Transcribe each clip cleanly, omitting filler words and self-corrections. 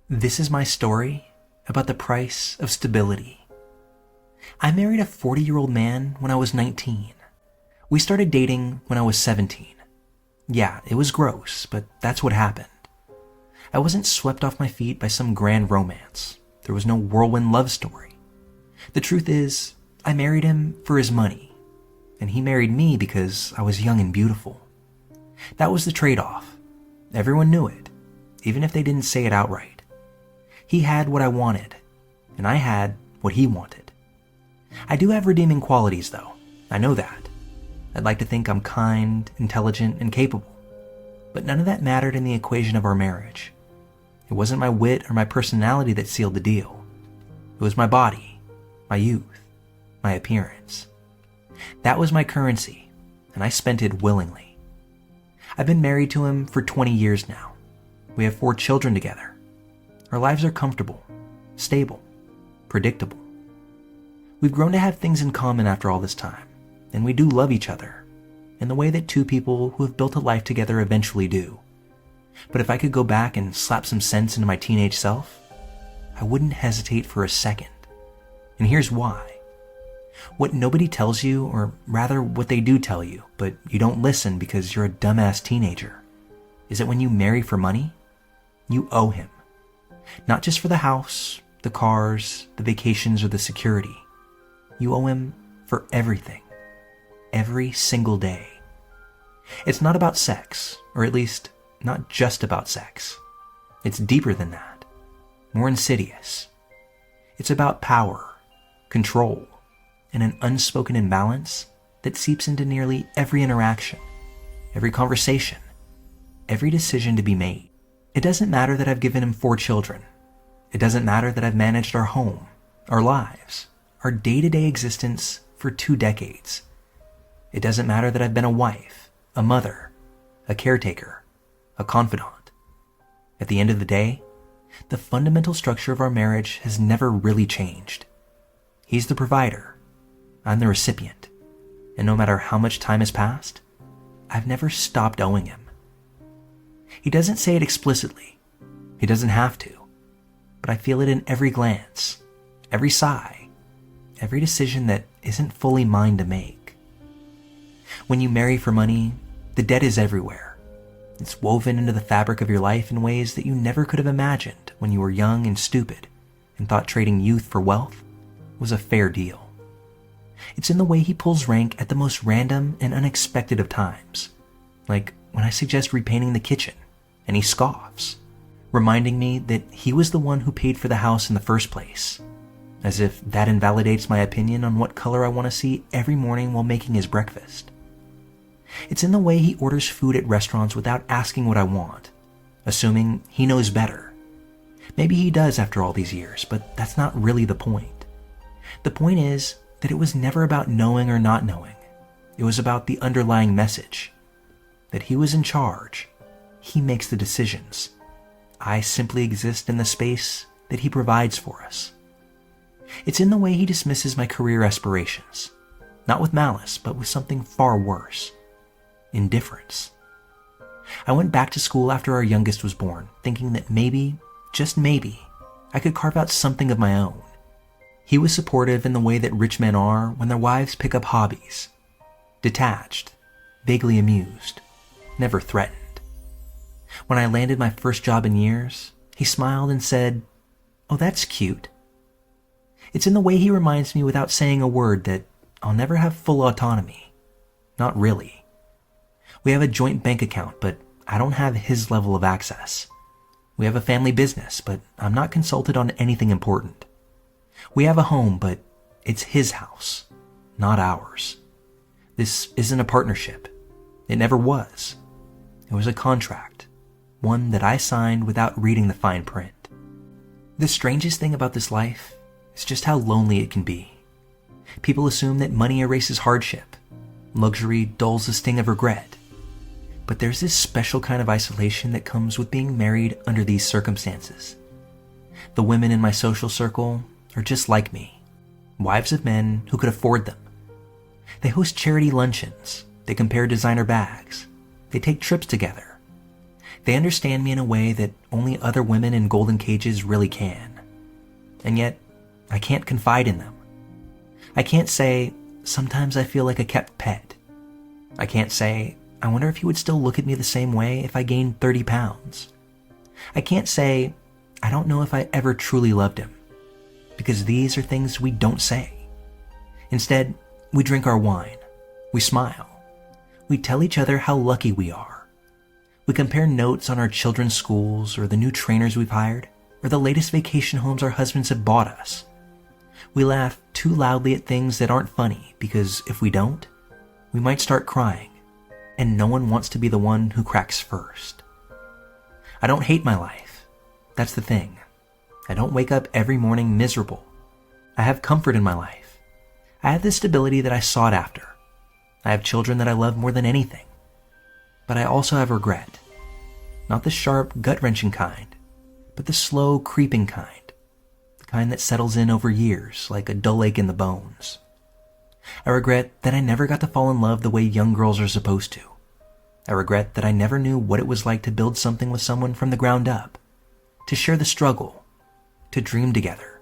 This is my story about the price of stability. I married a 40-year-old man when I was 19. We started dating when I was 17. Yeah, it was gross, but that's what happened. I wasn't swept off my feet by some grand romance. There was no whirlwind love story. The truth is, I married him for his money, and he married me because I was young and beautiful. That was the trade-off. Everyone knew it, even if they didn't say it outright. He had what I wanted, and I had what he wanted. I do have redeeming qualities, though. I know that. I'd like to think I'm kind, intelligent, and capable. But none of that mattered in the equation of our marriage. It wasn't my wit or my personality that sealed the deal. It was my body, my youth, my appearance. That was my currency, and I spent it willingly. I've been married to him for 20 years now. We have 4 children together. Our lives are comfortable, stable, predictable. We've grown to have things in common after all this time, and we do love each other, in the way that 2 people who have built a life together eventually do. But if I could go back and slap some sense into my teenage self, I wouldn't hesitate for a second. And here's why. What nobody tells you, or rather what they do tell you, but you don't listen because you're a dumbass teenager, is that when you marry for money, you owe him. Not just for the house, the cars, the vacations, or the security. You owe him for everything. Every single day. It's not about sex, or at least not just about sex. It's deeper than that. More insidious. It's about power, control, and an unspoken imbalance that seeps into nearly every interaction, every conversation, every decision to be made. It doesn't matter that I've given him 4 children. It doesn't matter that I've managed our home, our lives, our day-to-day existence for 2 decades. It doesn't matter that I've been a wife, a mother, a caretaker, a confidant. At the end of the day, the fundamental structure of our marriage has never really changed. He's the provider. I'm the recipient. And no matter how much time has passed, I've never stopped owing him. He doesn't say it explicitly. He doesn't have to. But I feel it in every glance, every sigh, every decision that isn't fully mine to make. When you marry for money, the debt is everywhere. It's woven into the fabric of your life in ways that you never could have imagined when you were young and stupid and thought trading youth for wealth was a fair deal. It's in the way he pulls rank at the most random and unexpected of times, like when I suggest repainting the kitchen, and he scoffs, reminding me that he was the one who paid for the house in the first place, as if that invalidates my opinion on what color I want to see every morning while making his breakfast. It's in the way he orders food at restaurants without asking what I want, assuming he knows better. Maybe he does after all these years, but that's not really the point. The point is that it was never about knowing or not knowing. It was about the underlying message, that he was in charge. He makes the decisions. I simply exist in the space that he provides for us. It's in the way he dismisses my career aspirations, not with malice, but with something far worse. Indifference. I went back to school after our youngest was born, thinking that maybe, just maybe, I could carve out something of my own. He was supportive in the way that rich men are when their wives pick up hobbies. Detached, vaguely amused, never threatened. When I landed my first job in years, he smiled and said, "Oh, that's cute." It's in the way he reminds me without saying a word that I'll never have full autonomy. Not really. We have a joint bank account, but I don't have his level of access. We have a family business, but I'm not consulted on anything important. We have a home, but it's his house, not ours. This isn't a partnership. It never was. It was a contract, one that I signed without reading the fine print. The strangest thing about this life is just how lonely it can be. People assume that money erases hardship, luxury dulls the sting of regret. But there's this special kind of isolation that comes with being married under these circumstances. The women in my social circle are just like me, wives of men who could afford them. They host charity luncheons, they compare designer bags, they take trips together. They understand me in a way that only other women in golden cages really can. And yet, I can't confide in them. I can't say, sometimes I feel like a kept pet. I can't say, I wonder if he would still look at me the same way if I gained 30 pounds. I can't say, I don't know if I ever truly loved him. Because these are things we don't say. Instead, we drink our wine. We smile. We tell each other how lucky we are. We compare notes on our children's schools or the new trainers we've hired or the latest vacation homes our husbands have bought us. We laugh too loudly at things that aren't funny because if we don't, we might start crying, and no one wants to be the one who cracks first. I don't hate my life. That's the thing. I don't wake up every morning miserable. I have comfort in my life. I have the stability that I sought after. I have children that I love more than anything. But I also have regret. Not the sharp, gut-wrenching kind, but the slow, creeping kind. The kind that settles in over years like a dull ache in the bones. I regret that I never got to fall in love the way young girls are supposed to. I regret that I never knew what it was like to build something with someone from the ground up, to share the struggle, to dream together,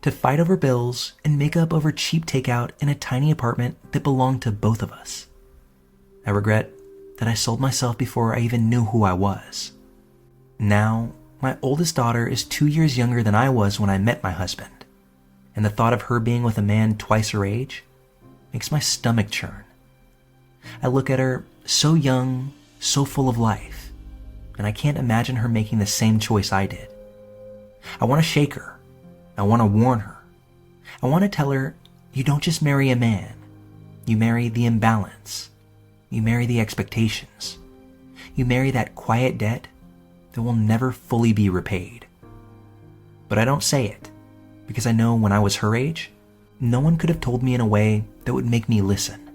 to fight over bills and make up over cheap takeout in a tiny apartment that belonged to both of us. I regret that I sold myself before I even knew who I was. Now, my oldest daughter is 2 years younger than I was when I met my husband, and the thought of her being with a man twice her age makes my stomach churn. I look at her so young, so full of life, and I can't imagine her making the same choice I did. I want to shake her. I want to warn her. I want to tell her, you don't just marry a man. You marry the imbalance. You marry the expectations. You marry that quiet debt that will never fully be repaid. But I don't say it, because I know when I was her age, no one could have told me in a way that would make me listen.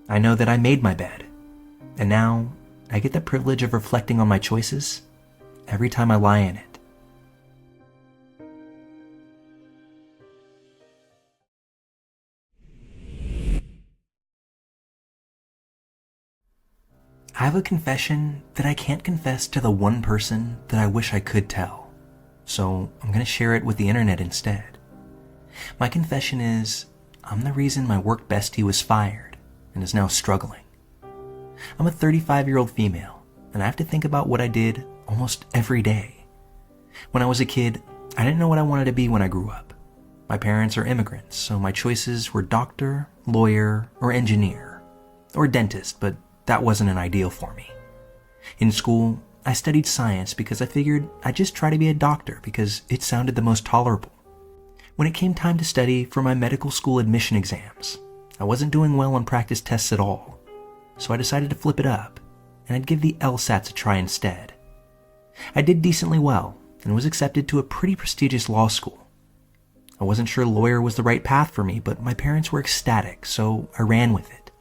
I know that I made my bed, and now I get the privilege of reflecting on my choices every time I lie in it. I have a confession that I can't confess to the one person that I wish I could tell, so I'm going to share it with the internet instead. My confession is, I'm the reason my work bestie was fired and is now struggling. I'm a 35-year-old female, and I have to think about what I did almost every day. When I was a kid, I didn't know what I wanted to be when I grew up. My parents are immigrants, so my choices were doctor, lawyer, or engineer, or dentist, but that wasn't an ideal for me. In school, I studied science because I figured I'd just try to be a doctor because it sounded the most tolerable. When it came time to study for my medical school admission exams, I wasn't doing well on practice tests at all, so I decided to flip it up, and I'd give the LSATs a try instead. I did decently well and was accepted to a pretty prestigious law school. I wasn't sure lawyer was the right path for me, but my parents were ecstatic, so I ran with it.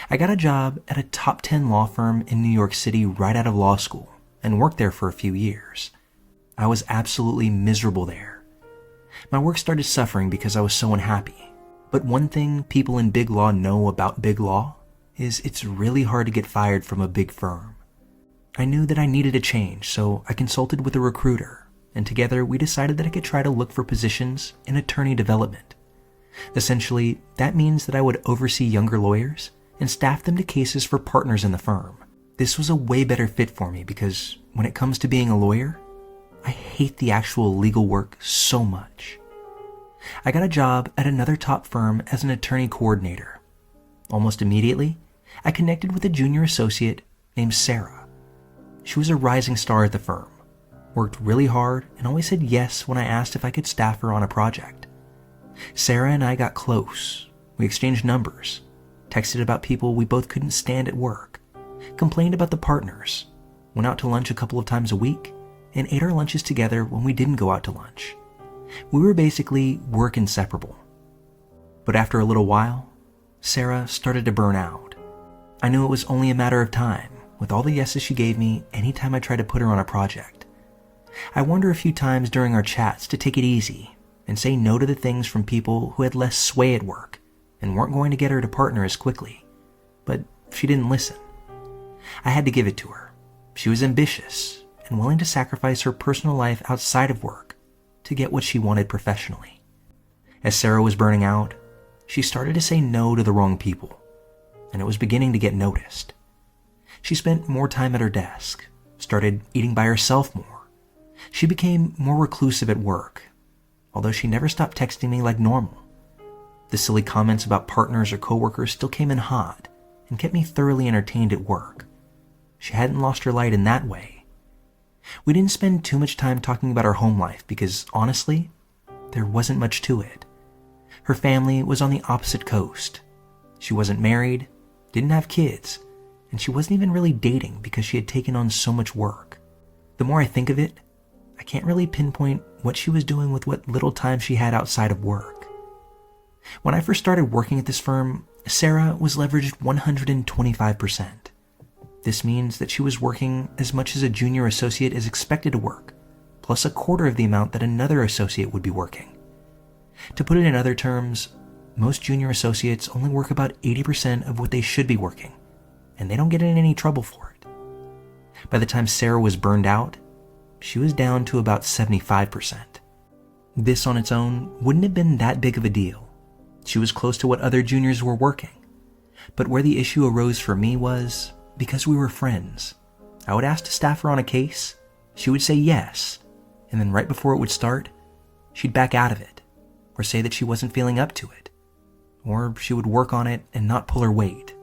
I got a job at a top 10 law firm in New York City right out of law school and worked there for a few years. I was absolutely miserable there. My work started suffering because I was so unhappy. But one thing people in big law know about big law is it's really hard to get fired from a big firm. I knew that I needed a change, so I consulted with a recruiter, and together we decided that I could try to look for positions in attorney development. Essentially, that means that I would oversee younger lawyers and staff them to cases for partners in the firm. This was a way better fit for me because when it comes to being a lawyer, I hate the actual legal work so much. I got a job at another top firm as an attorney coordinator. Almost immediately, I connected with a junior associate named Sarah. She was a rising star at the firm, worked really hard, and always said yes when I asked if I could staff her on a project. Sarah and I got close. We exchanged numbers, texted about people we both couldn't stand at work, complained about the partners, went out to lunch a couple of times a week, and ate our lunches together when we didn't go out to lunch. We were basically work inseparable. But after a little while, Sarah started to burn out. I knew it was only a matter of time, with all the yeses she gave me anytime I tried to put her on a project. I warned her a few times during our chats to take it easy and say no to the things from people who had less sway at work and weren't going to get her to partner as quickly. But she didn't listen. I had to give it to her, She was ambitious and willing to sacrifice her personal life outside of work to get what she wanted professionally. As Sarah was burning out, she started to say no to the wrong people, and it was beginning to get noticed. She spent more time at her desk, started eating by herself more. She became more reclusive at work, although she never stopped texting me like normal. The silly comments about partners or coworkers still came in hot and kept me thoroughly entertained at work. She hadn't lost her light in that way. We didn't spend too much time talking about her home life because, honestly, there wasn't much to it. Her family was on the opposite coast. She wasn't married, didn't have kids, and she wasn't even really dating because she had taken on so much work. The more I think of it, I can't really pinpoint what she was doing with what little time she had outside of work. When I first started working at this firm, Sarah was leveraged 125%. This means that she was working as much as a junior associate is expected to work, plus a quarter of the amount that another associate would be working. To put it in other terms, most junior associates only work about 80% of what they should be working, and they don't get in any trouble for it. By the time Sarah was burned out, she was down to about 75%. This on its own wouldn't have been that big of a deal. She was close to what other juniors were working. But where the issue arose for me was because we were friends. I would ask to staff her on a case, she would say yes, and then right before it would start, she'd back out of it, or say that she wasn't feeling up to it, or she would work on it and not pull her weight.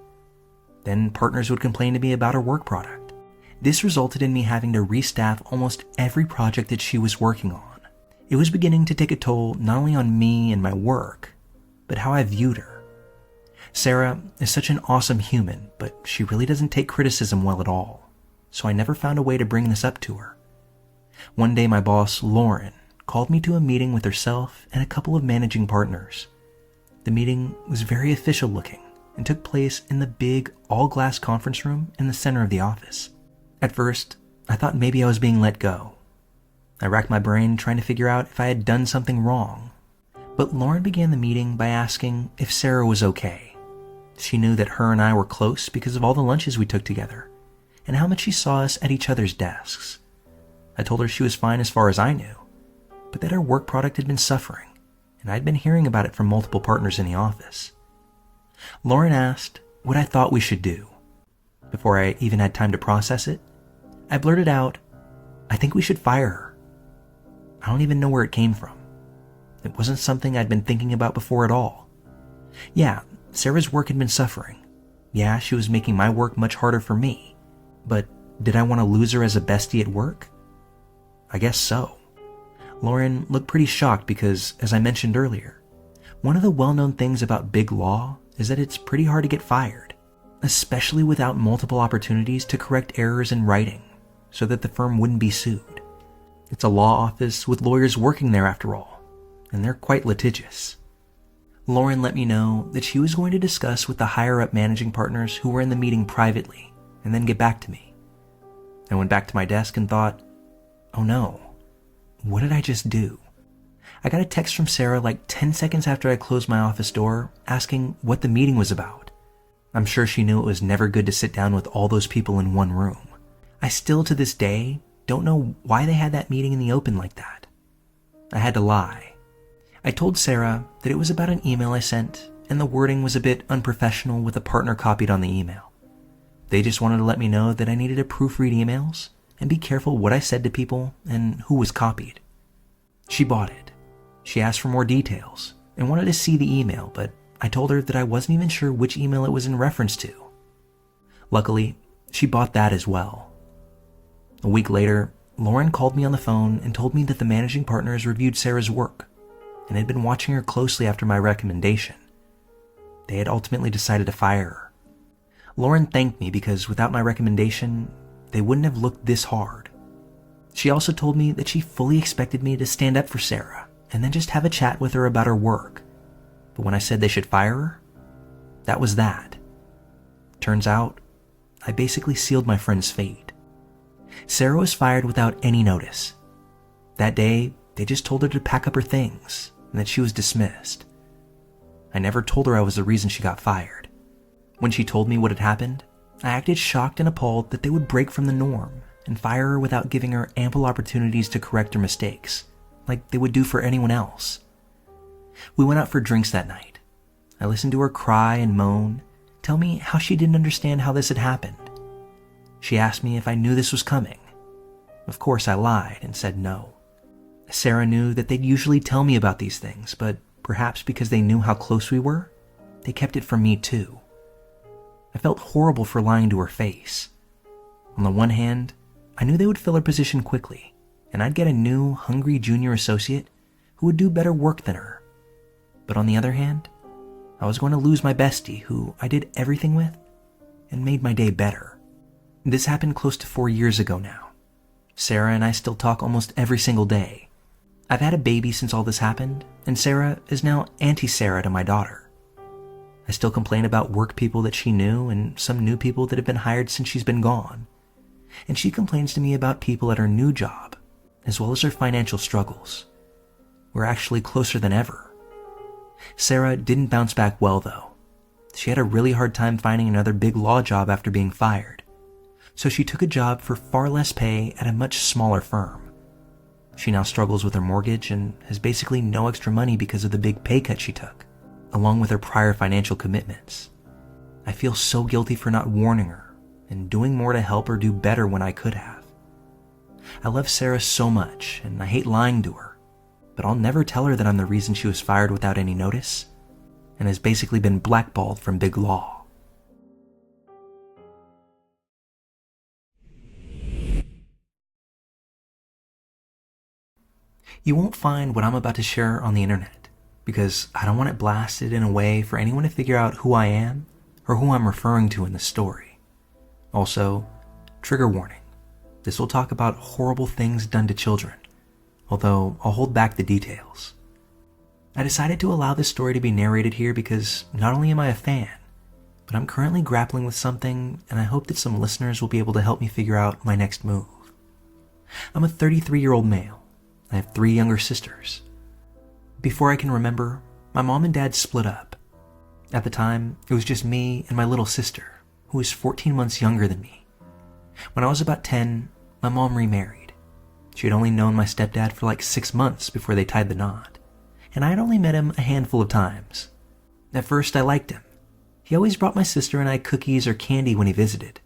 Then partners would complain to me about her work product. This resulted in me having to restaff almost every project that she was working on. It was beginning to take a toll not only on me and my work, but how I viewed her. Sarah is such an awesome human, but she really doesn't take criticism well at all, so I never found a way to bring this up to her. One day my boss, Lauren, called me to a meeting with herself and a couple of managing partners. The meeting was very official looking and took place in the big all-glass conference room in the center of the office. At first, I thought maybe I was being let go. I racked my brain trying to figure out if I had done something wrong. But Lauren began the meeting by asking if Sarah was okay. She knew that her and I were close because of all the lunches we took together, and how much she saw us at each other's desks. I told her she was fine as far as I knew, but that her work product had been suffering, and I'd been hearing about it from multiple partners in the office. Lauren asked what I thought we should do. Before I even had time to process it, I blurted out, "I think we should fire her." I don't even know where it came from. It wasn't something I'd been thinking about before at all. Yeah, Sarah's work had been suffering. Yeah, she was making my work much harder for me. But did I want to lose her as a bestie at work? I guess so. Lauren looked pretty shocked because, as I mentioned earlier, one of the well-known things about big law is that it's pretty hard to get fired, especially without multiple opportunities to correct errors in writing so that the firm wouldn't be sued. It's a law office with lawyers working there after all, and they're quite litigious. Lauren let me know that she was going to discuss with the higher-up managing partners who were in the meeting privately and then get back to me. I went back to my desk and thought, oh no, what did I just do? I got a text from Sarah like 10 seconds after I closed my office door asking what the meeting was about. I'm sure she knew it was never good to sit down with all those people in one room. I still to this day don't know why they had that meeting in the open like that. I had to lie. I told Sarah that it was about an email I sent, and the wording was a bit unprofessional with a partner copied on the email. They just wanted to let me know that I needed to proofread emails and be careful what I said to people and who was copied. She bought it. She asked for more details and wanted to see the email, but I told her that I wasn't even sure which email it was in reference to. Luckily, she bought that as well. A week later, Lauren called me on the phone and told me that the managing partners reviewed Sarah's work and had been watching her closely after my recommendation. They had ultimately decided to fire her. Lauren thanked me because without my recommendation, they wouldn't have looked this hard. She also told me that she fully expected me to stand up for Sarah and then just have a chat with her about her work. But when I said they should fire her, that was that. Turns out, I basically sealed my friend's fate. Sarah was fired without any notice. That day, they just told her to pack up her things and that she was dismissed. I never told her I was the reason she got fired. When she told me what had happened, I acted shocked and appalled that they would break from the norm and fire her without giving her ample opportunities to correct her mistakes, like they would do for anyone else. We went out for drinks that night. I listened to her cry and moan, tell me how she didn't understand how this had happened. She asked me if I knew this was coming. Of course, I lied and said no. Sarah knew that they'd usually tell me about these things, but perhaps because they knew how close we were, they kept it from me too. I felt horrible for lying to her face. On the one hand, I knew they would fill her position quickly, and I'd get a new, hungry junior associate who would do better work than her. But on the other hand, I was going to lose my bestie who I did everything with and made my day better. This happened close to 4 years ago now. Sarah and I still talk almost every single day. I've had a baby since all this happened, and Sarah is now Auntie Sarah to my daughter. I still complain about work people that she knew and some new people that have been hired since she's been gone. And she complains to me about people at her new job, as well as her financial struggles. We're actually closer than ever. Sarah didn't bounce back well, though. She had a really hard time finding another big law job after being fired, so she took a job for far less pay at a much smaller firm. She now struggles with her mortgage and has basically no extra money because of the big pay cut she took, along with her prior financial commitments. I feel so guilty for not warning her and doing more to help her do better when I could have. I love Sarah so much, and I hate lying to her, but I'll never tell her that I'm the reason she was fired without any notice and has basically been blackballed from big law. You won't find what I'm about to share on the internet, because I don't want it blasted in a way for anyone to figure out who I am or who I'm referring to in the story. Also, trigger warning. This will talk about horrible things done to children, although I'll hold back the details. I decided to allow this story to be narrated here because not only am I a fan, but I'm currently grappling with something, and I hope that some listeners will be able to help me figure out my next move. I'm a 33-year-old male. I have 3 younger sisters. Before I can remember, my mom and dad split up. At the time, it was just me and my little sister, who was 14 months younger than me. When I was about 10, my mom remarried. She had only known my stepdad for like 6 months before they tied the knot, and I had only met him a handful of times. At first, I liked him. He always brought my sister and I cookies or candy when he visited.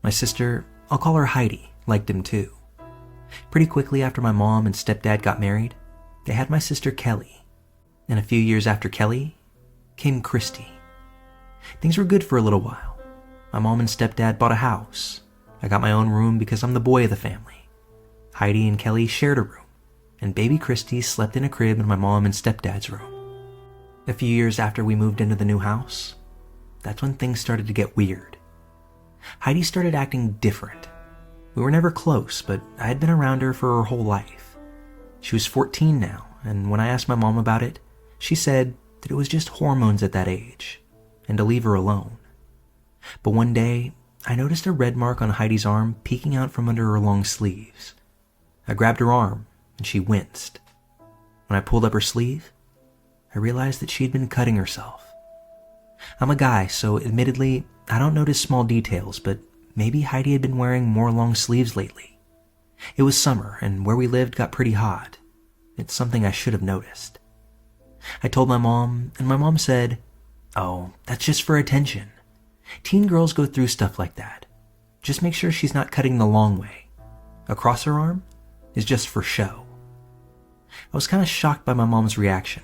My sister, I'll call her Heidi, liked him too. Pretty quickly after my mom and stepdad got married, they had my sister Kelly. And a few years after Kelly came Christy. Things were good for a little while. My mom and stepdad bought a house. I got my own room because I'm the boy of the family. Heidi and Kelly shared a room, and baby Christy slept in a crib in my mom and stepdad's room. A few years after we moved into the new house, that's when things started to get weird. Heidi started acting different. We were never close, but I had been around her for her whole life. She was 14 now, and when I asked my mom about it, she said that it was just hormones at that age, and to leave her alone. But one day, I noticed a red mark on Heidi's arm peeking out from under her long sleeves. I grabbed her arm, and she winced. When I pulled up her sleeve, I realized that she had been cutting herself. I'm a guy, so admittedly, I don't notice small details, but maybe Heidi had been wearing more long sleeves lately. It was summer, and where we lived got pretty hot. It's something I should have noticed. I told my mom, and my mom said, "Oh, that's just for attention. Teen girls go through stuff like that. Just make sure she's not cutting the long way. Across her arm is just for show." I was kind of shocked by my mom's reaction.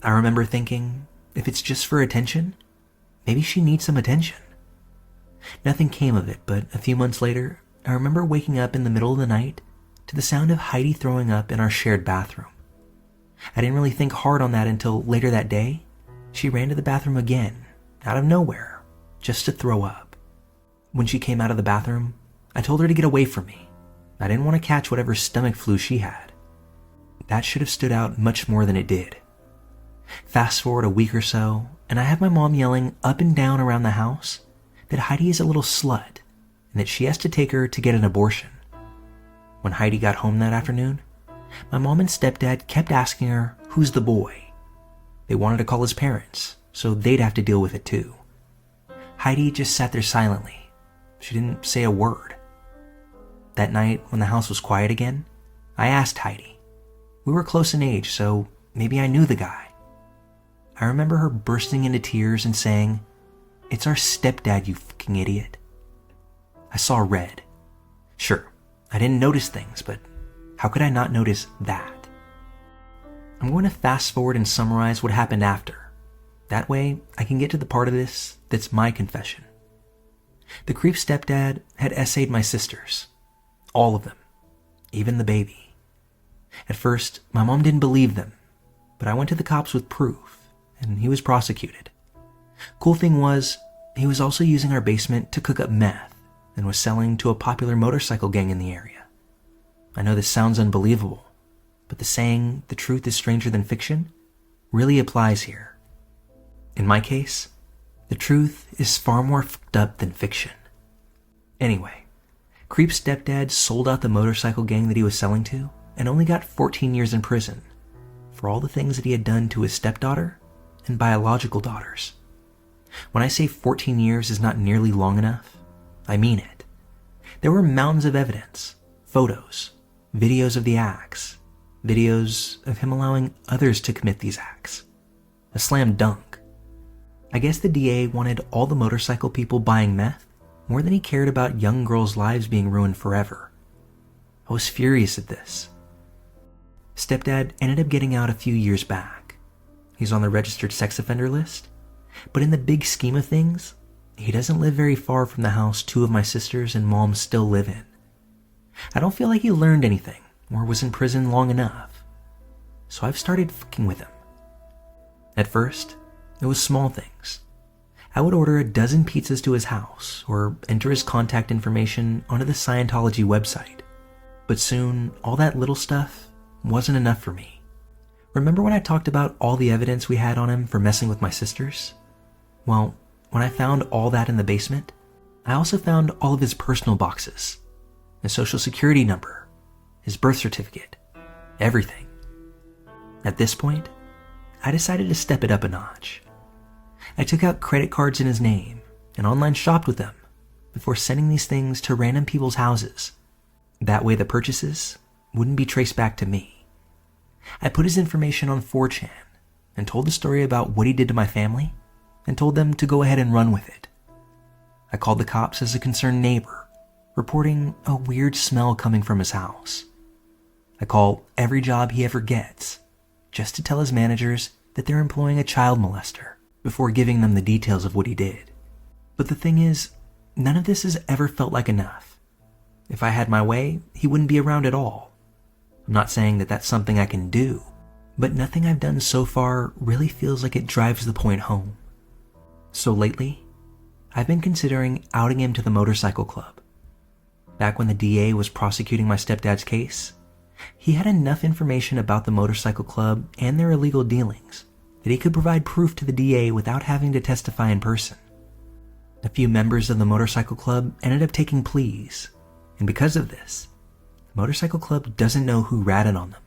I remember thinking, if it's just for attention, maybe she needs some attention. Nothing came of it, but a few months later, I remember waking up in the middle of the night to the sound of Heidi throwing up in our shared bathroom. I didn't really think hard on that until later that day. She ran to the bathroom again, out of nowhere, just to throw up. When she came out of the bathroom, I told her to get away from me. I didn't want to catch whatever stomach flu she had. That should have stood out much more than it did. Fast forward a week or so, and I have my mom yelling up and down around the house that Heidi is a little slut and that she has to take her to get an abortion. When Heidi got home that afternoon, my mom and stepdad kept asking her, "Who's the boy?" They wanted to call his parents, so they'd have to deal with it too. Heidi just sat there silently. She didn't say a word. That night, when the house was quiet again, I asked Heidi. We were close in age, so maybe I knew the guy. I remember her bursting into tears and saying, "It's our stepdad, you fucking idiot." I saw red. Sure, I didn't notice things, but how could I not notice that? I'm going to fast forward and summarize what happened after. That way, I can get to the part of this that's my confession. The creep stepdad had essayed my sisters. All of them. Even the baby. At first, my mom didn't believe them, but I went to the cops with proof, and he was prosecuted. Cool thing was, he was also using our basement to cook up meth and was selling to a popular motorcycle gang in the area. I know this sounds unbelievable, but the saying, "the truth is stranger than fiction," really applies here. In my case, the truth is far more fucked up than fiction. Anyway, Creep stepdad sold out the motorcycle gang that he was selling to and only got 14 years in prison for all the things that he had done to his stepdaughter and biological daughters. When I say 14 years is not nearly long enough, I mean it. There were mountains of evidence, photos, videos of the acts, videos of him allowing others to commit these acts. A slam dunk. I guess the DA wanted all the motorcycle people buying meth more than he cared about young girls' lives being ruined forever. I was furious at this. Stepdad ended up getting out a few years back. He's on the registered sex offender list, but in the big scheme of things, he doesn't live very far from the house two of my sisters and mom still live in. I don't feel like he learned anything or was in prison long enough, so I've started fucking with him. At first, it was small things. I would order a dozen pizzas to his house or enter his contact information onto the Scientology website. But soon, all that little stuff wasn't enough for me. Remember when I talked about all the evidence we had on him for messing with my sisters? Well, when I found all that in the basement, I also found all of his personal boxes, his social security number, his birth certificate, everything. At this point, I decided to step it up a notch. I took out credit cards in his name and online shopped with them before sending these things to random people's houses. That way the purchases wouldn't be traced back to me. I put his information on 4chan and told the story about what he did to my family and told them to go ahead and run with it. I called the cops as a concerned neighbor, reporting a weird smell coming from his house. I call every job he ever gets just to tell his managers that they're employing a child molester before giving them the details of what he did. But the thing is, none of this has ever felt like enough. If I had my way, he wouldn't be around at all. I'm not saying that that's something I can do, but nothing I've done so far really feels like it drives the point home. So lately, I've been considering outing him to the motorcycle club. Back when the DA was prosecuting my stepdad's case, he had enough information about the motorcycle club and their illegal dealings that he could provide proof to the DA without having to testify in person. A few members of the motorcycle club ended up taking pleas, and because of this, the motorcycle club doesn't know who ratted on them.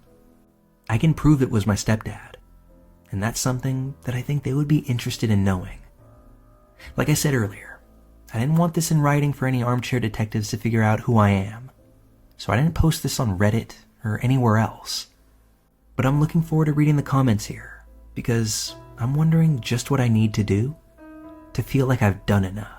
I can prove it was my stepdad, and that's something that I think they would be interested in knowing. Like I said earlier, I didn't want this in writing for any armchair detectives to figure out who I am, so I didn't post this on Reddit or anywhere else. But I'm looking forward to reading the comments here, because I'm wondering just what I need to do to feel like I've done enough.